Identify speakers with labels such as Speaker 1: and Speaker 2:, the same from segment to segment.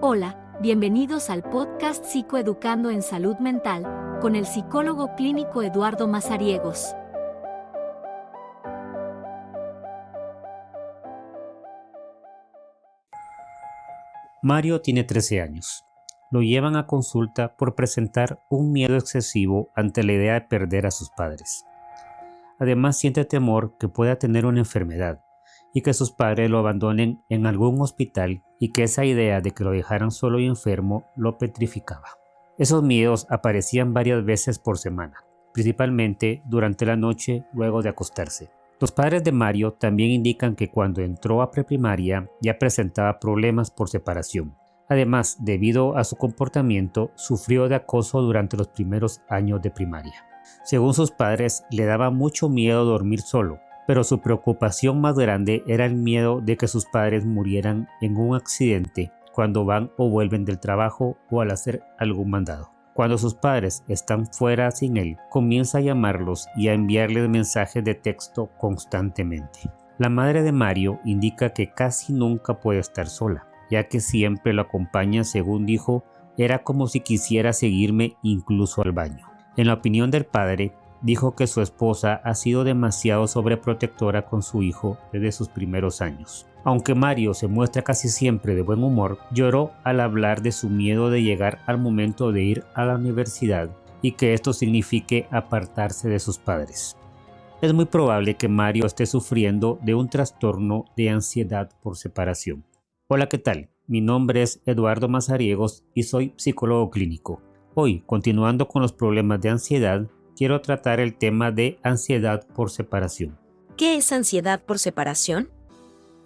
Speaker 1: Hola, bienvenidos al podcast Psicoeducando en Salud Mental, con el psicólogo clínico Eduardo Mazariegos.
Speaker 2: Mario tiene 13 años. Lo llevan a consulta por presentar un miedo excesivo ante la idea de perder a sus padres. Además siente temor que pueda tener una enfermedad y que sus padres lo abandonen en algún hospital y que esa idea de que lo dejaran solo y enfermo lo petrificaba. Esos miedos aparecían varias veces por semana, principalmente durante la noche luego de acostarse. Los padres de Mario también indican que cuando entró a preprimaria ya presentaba problemas por separación. Además, debido a su comportamiento, sufrió de acoso durante los primeros años de primaria. Según sus padres, le daba mucho miedo dormir solo, pero su preocupación más grande era el miedo de que sus padres murieran en un accidente cuando van o vuelven del trabajo o al hacer algún mandado. Cuando sus padres están fuera sin él, comienza a llamarlos y a enviarles mensajes de texto constantemente. La madre de Mario indica que casi nunca puede estar sola, ya que siempre lo acompaña, según dijo, era como si quisiera seguirme incluso al baño. En la opinión del padre, dijo que su esposa ha sido demasiado sobreprotectora con su hijo desde sus primeros años. Aunque Mario se muestra casi siempre de buen humor, lloró al hablar de su miedo de llegar al momento de ir a la universidad y que esto signifique apartarse de sus padres. Es muy probable que Mario esté sufriendo de un trastorno de ansiedad por separación. Hola, ¿qué tal? Mi nombre es Eduardo Mazariegos y soy psicólogo clínico. Hoy, continuando con los problemas de ansiedad, quiero tratar el tema de ansiedad por separación.
Speaker 3: ¿Qué es ansiedad por separación?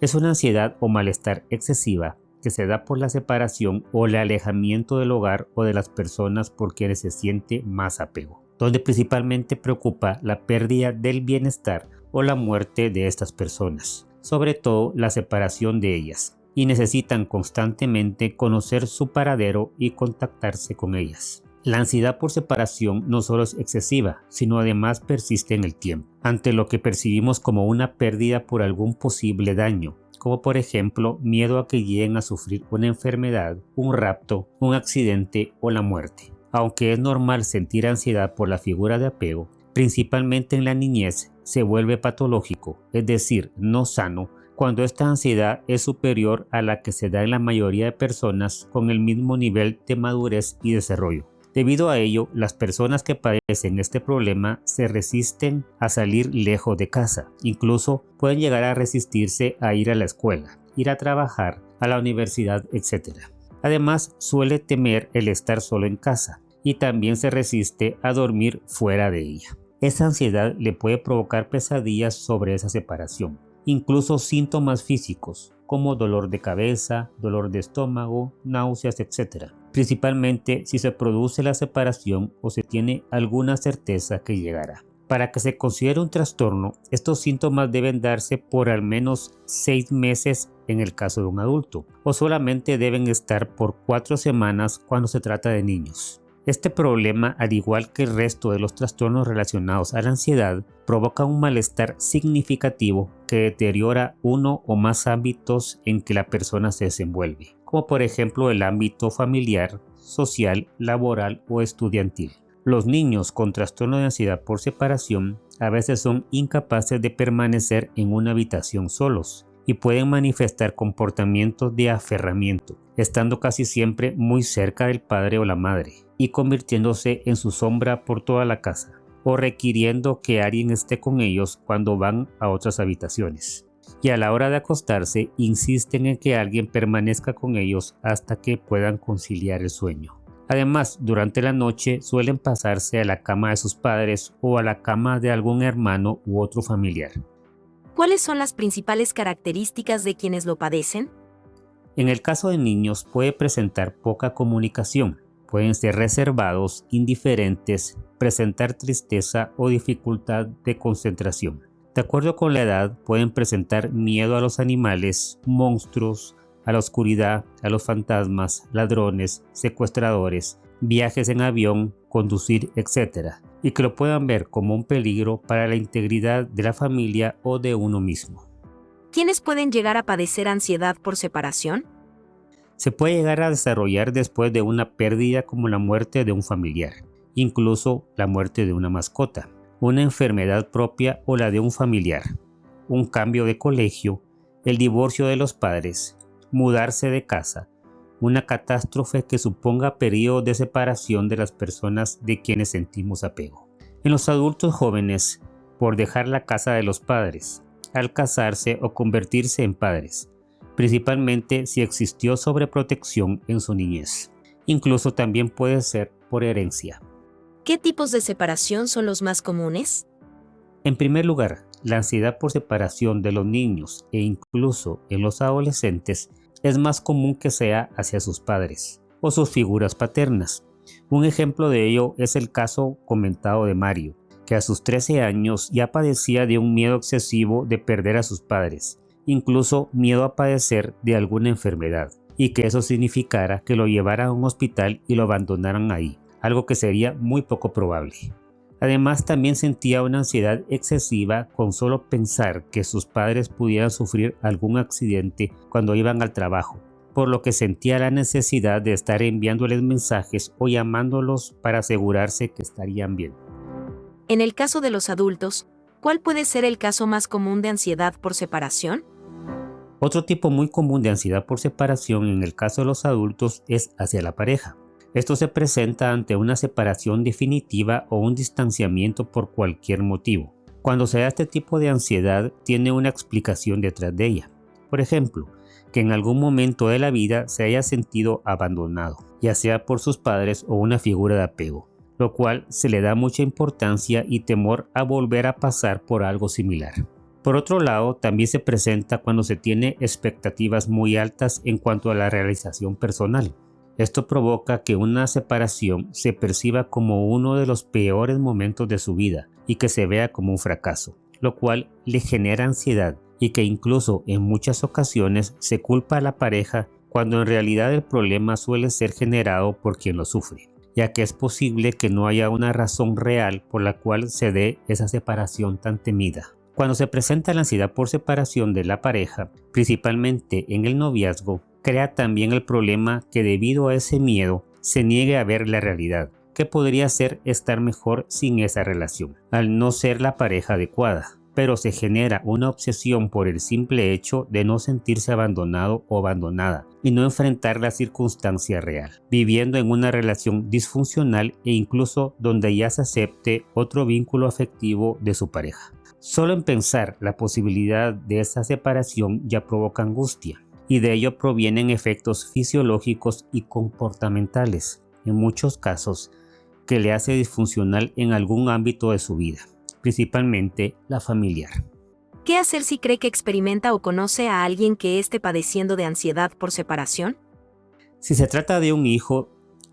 Speaker 2: Es una ansiedad o malestar excesiva que se da por la separación o el alejamiento del hogar o de las personas por quienes se siente más apego, donde principalmente preocupa la pérdida del bienestar o la muerte de estas personas, sobre todo la separación de ellas, y necesitan constantemente conocer su paradero y contactarse con ellas. La ansiedad por separación no solo es excesiva, sino además persiste en el tiempo, ante lo que percibimos como una pérdida por algún posible daño, como por ejemplo miedo a que lleguen a sufrir una enfermedad, un rapto, un accidente o la muerte. Aunque es normal sentir ansiedad por la figura de apego, principalmente en la niñez se vuelve patológico, es decir, no sano, cuando esta ansiedad es superior a la que se da en la mayoría de personas con el mismo nivel de madurez y desarrollo. Debido a ello, las personas que padecen este problema se resisten a salir lejos de casa. Incluso pueden llegar a resistirse a ir a la escuela, ir a trabajar, a la universidad, etc. Además, suele temer el estar solo en casa y también se resiste a dormir fuera de ella. Esa ansiedad le puede provocar pesadillas sobre esa separación, incluso síntomas físicos como dolor de cabeza, dolor de estómago, náuseas, etc. Principalmente si se produce la separación o se tiene alguna certeza que llegará. Para que se considere un trastorno, estos síntomas deben darse por al menos 6 meses en el caso de un adulto, o solamente deben estar por 4 semanas cuando se trata de niños. Este problema, al igual que el resto de los trastornos relacionados a la ansiedad, provoca un malestar significativo que deteriora uno o más ámbitos en que la persona se desenvuelve, como por ejemplo el ámbito familiar, social, laboral o estudiantil. Los niños con trastorno de ansiedad por separación a veces son incapaces de permanecer en una habitación solos y pueden manifestar comportamientos de aferramiento, estando casi siempre muy cerca del padre o la madre y convirtiéndose en su sombra por toda la casa, o requiriendo que alguien esté con ellos cuando van a otras habitaciones. Y a la hora de acostarse, insisten en que alguien permanezca con ellos hasta que puedan conciliar el sueño. Además, durante la noche suelen pasarse a la cama de sus padres o a la cama de algún hermano u otro familiar.
Speaker 3: ¿Cuáles son las principales características de quienes lo padecen?
Speaker 2: En el caso de niños puede presentar poca comunicación, pueden ser reservados, indiferentes, presentar tristeza o dificultad de concentración. De acuerdo con la edad, pueden presentar miedo a los animales, monstruos, a la oscuridad, a los fantasmas, ladrones, secuestradores, viajes en avión, conducir, etc. Y que lo puedan ver como un peligro para la integridad de la familia o de uno mismo.
Speaker 3: ¿Quiénes pueden llegar a padecer ansiedad por separación?
Speaker 2: Se puede llegar a desarrollar después de una pérdida como la muerte de un familiar, incluso la muerte de una mascota, una enfermedad propia o la de un familiar, un cambio de colegio, el divorcio de los padres, mudarse de casa, una catástrofe que suponga periodos de separación de las personas de quienes sentimos apego. En los adultos jóvenes, por dejar la casa de los padres, al casarse o convertirse en padres, principalmente si existió sobreprotección en su niñez. Incluso también puede ser por herencia.
Speaker 3: ¿Qué tipos de separación son los más comunes?
Speaker 2: En primer lugar, la ansiedad por separación de los niños e incluso en los adolescentes es más común que sea hacia sus padres o sus figuras paternas. Un ejemplo de ello es el caso comentado de Mario, que a sus 13 años ya padecía de un miedo excesivo de perder a sus padres, incluso miedo a padecer de alguna enfermedad, y que eso significara que lo llevaran a un hospital y lo abandonaran ahí, algo que sería muy poco probable. Además, también sentía una ansiedad excesiva con solo pensar que sus padres pudieran sufrir algún accidente cuando iban al trabajo, por lo que sentía la necesidad de estar enviándoles mensajes o llamándolos para asegurarse que estarían bien.
Speaker 3: En el caso de los adultos, ¿cuál puede ser el caso más común de ansiedad por separación?
Speaker 2: Otro tipo muy común de ansiedad por separación en el caso de los adultos es hacia la pareja. Esto se presenta ante una separación definitiva o un distanciamiento por cualquier motivo. Cuando se da este tipo de ansiedad, tiene una explicación detrás de ella. Por ejemplo, que en algún momento de la vida se haya sentido abandonado, ya sea por sus padres o una figura de apego, lo cual se le da mucha importancia y temor a volver a pasar por algo similar. Por otro lado, también se presenta cuando se tiene expectativas muy altas en cuanto a la realización personal. Esto provoca que una separación se perciba como uno de los peores momentos de su vida y que se vea como un fracaso, lo cual le genera ansiedad y que incluso en muchas ocasiones se culpa a la pareja cuando en realidad el problema suele ser generado por quien lo sufre, ya que es posible que no haya una razón real por la cual se dé esa separación tan temida. Cuando se presenta la ansiedad por separación de la pareja, principalmente en el noviazgo, crea también el problema que debido a ese miedo se niegue a ver la realidad, que podría ser estar mejor sin esa relación, al no ser la pareja adecuada, pero se genera una obsesión por el simple hecho de no sentirse abandonado o abandonada y no enfrentar la circunstancia real, viviendo en una relación disfuncional e incluso donde ya se acepte otro vínculo afectivo de su pareja. Solo en pensar la posibilidad de esa separación ya provoca angustia, y de ello provienen efectos fisiológicos y comportamentales, en muchos casos, que le hace disfuncional en algún ámbito de su vida, principalmente la familiar.
Speaker 3: ¿Qué hacer si cree que experimenta o conoce a alguien que esté padeciendo de ansiedad por separación?
Speaker 2: Si se trata de un hijo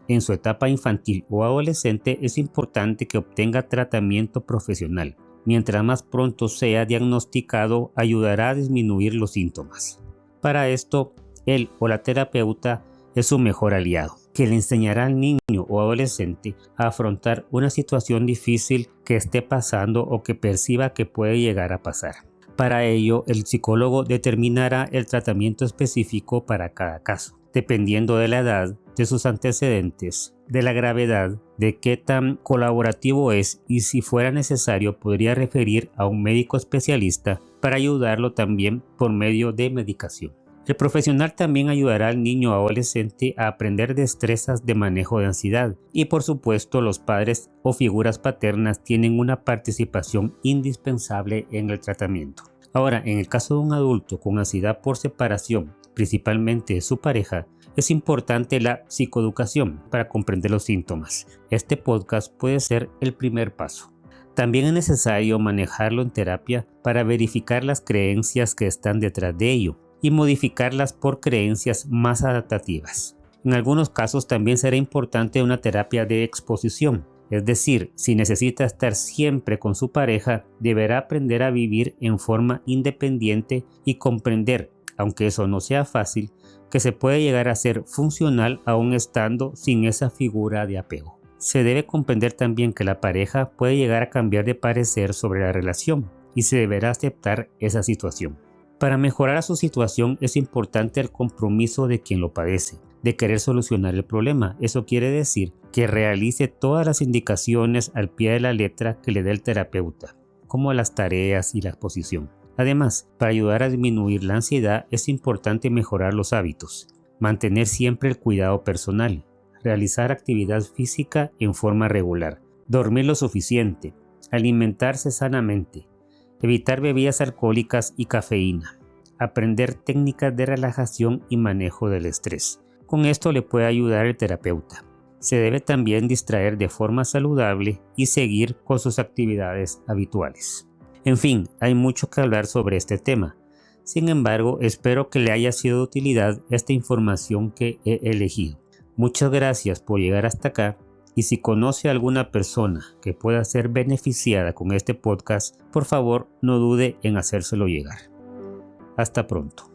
Speaker 2: en su etapa infantil o adolescente, es importante que obtenga tratamiento profesional. Mientras más pronto sea diagnosticado, ayudará a disminuir los síntomas. Para esto, él o la terapeuta es su mejor aliado, que le enseñará al niño o adolescente a afrontar una situación difícil que esté pasando o que perciba que puede llegar a pasar. Para ello, el psicólogo determinará el tratamiento específico para cada caso, dependiendo de la edad, de sus antecedentes, de la gravedad, de qué tan colaborativo es y si fuera necesario podría referir a un médico especialista para ayudarlo también por medio de medicación. El profesional también ayudará al niño o adolescente a aprender destrezas de manejo de ansiedad y por supuesto los padres o figuras paternas tienen una participación indispensable en el tratamiento. Ahora, en el caso de un adulto con ansiedad por separación, principalmente de su pareja, es importante la psicoeducación para comprender los síntomas. Este podcast puede ser el primer paso. También es necesario manejarlo en terapia para verificar las creencias que están detrás de ello y modificarlas por creencias más adaptativas. En algunos casos también será importante una terapia de exposición, es decir, si necesita estar siempre con su pareja, deberá aprender a vivir en forma independiente y comprender, aunque eso no sea fácil, que se puede llegar a ser funcional aún estando sin esa figura de apego. Se debe comprender también que la pareja puede llegar a cambiar de parecer sobre la relación y se deberá aceptar esa situación. Para mejorar su situación es importante el compromiso de quien lo padece, de querer solucionar el problema. Eso quiere decir que realice todas las indicaciones al pie de la letra que le dé el terapeuta, como las tareas y la exposición. Además, para ayudar a disminuir la ansiedad es importante mejorar los hábitos, mantener siempre el cuidado personal, realizar actividad física en forma regular, dormir lo suficiente, alimentarse sanamente, evitar bebidas alcohólicas y cafeína, aprender técnicas de relajación y manejo del estrés. Con esto le puede ayudar el terapeuta. Se debe también distraer de forma saludable y seguir con sus actividades habituales. En fin, hay mucho que hablar sobre este tema. Sin embargo, espero que le haya sido de utilidad esta información que he elegido. Muchas gracias por llegar hasta acá. Y si conoce a alguna persona que pueda ser beneficiada con este podcast, por favor no dude en hacérselo llegar. Hasta pronto.